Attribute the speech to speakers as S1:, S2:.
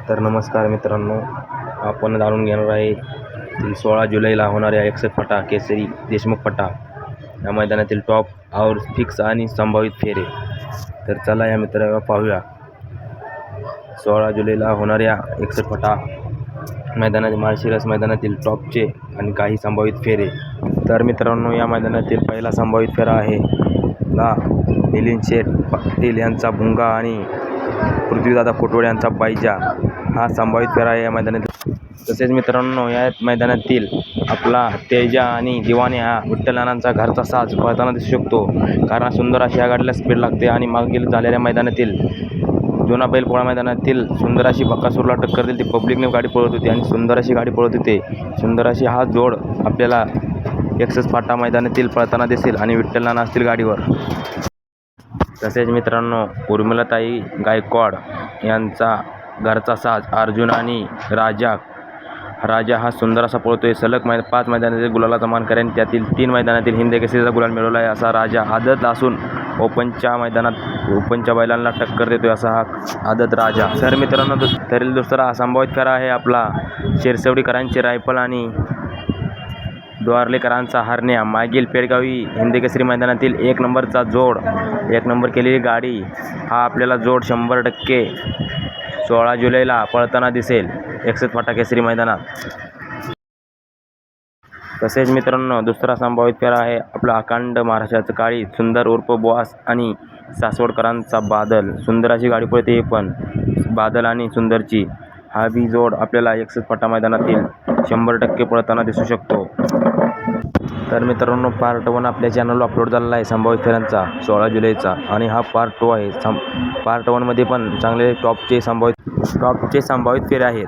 S1: तर नमस्कार मित्रांनो, आपण जाणून घेणार आहे 16 जुलैला होणाऱ्या 61 फटा केसरी देशमुख फटा या मैदानातील टॉप आवर फिक्स आणि संभावित फेरे. तर चला या मित्रांनो पाहूया 16 जुलैला होणाऱ्या 61 फटा मैदानातील माळशिरस मैदानातील टॉपचे आणि काही संभावित फेरे. तर मित्रांनो, या मैदानातील पहिला संभावित फेरा आहे मिलिंद शेठ पाटील यांचा भुंगा आणि पृथ्वीदादा कोटवडे यांचा पायजा. हा संभावित फेरा आहे या मैदानातील. तसेच मित्रांनो, या मैदानातील आपला तेजा आणि दिवाने हा विठ्ठलनानांचा घरचा साज पळताना दिसू शकतो, कारण सुंदर अशी या गाडीला स्पीड लागते. आणि मागील झालेल्या मैदानातील जुना बैलपोळा मैदानातील सुंदर अशी बकासूरला टक्कर दिली, ती पब्लिकने गाडी पळत होती आणि सुंदर अशी गाडी पळत होते. सुंदर अशी हा जोड आपल्याला 61 फाटा मैदानातील पळताना दिसेल आणि विठ्ठलनाना असतील गाडीवर. तसेच मित्रांनो, उर्मिलाताई गायकवाड यांचा घरचा साज अर्जुन आणि राजा हा सुंदर असा पळतोय. सलग 5 मैदानातील गुलालाचा मानकरी आणि त्यातील 3 मैदानातील हिंद केसरीचा गुलाल मिळवला आहे. असा राजा आदत असून ओपनच्या बैलांना टक्कर देतोय असा हा आदत राजा. तर मित्रांनो, दुसरा संभावित फेरा आहे आपला शिरसवडीकरांची रायफल आणि द्वारलेकरांचा हरण्या. मागील पेडगावी हिंदकेसरी मैदानातील 1 नंबरचा जोड, 1 नंबर केलेली गाडी, हा आपल्याला जोड 100% 16 जुलैला पळताना दिसेल 61 फाटा केसरी मैदानात. तसेच मित्रांनो, दुसरा संभावित फेरा आहे आपला अखंड महाराष्ट्राचं काळी सुंदर उर्फ बॉस आणि सासवडकरांचा बादल. सुंदर अशी गाडी पळते पण बादल आणि सुंदरची. हा बी जोड आपल्याला 61 फाटा मैदानातील 100% पळताना दिसू शकतो. तर मित्रांनो, पार्ट 1 आपल्या चॅनलवर अपलोड झालेला आहे संभावित फेऱ्यांचा 16 जुलैचा, आणि हा पार्ट 2 आहे. पार्ट 1 मध्ये पण चांगले टॉपचे संभावित फेरे आहेत.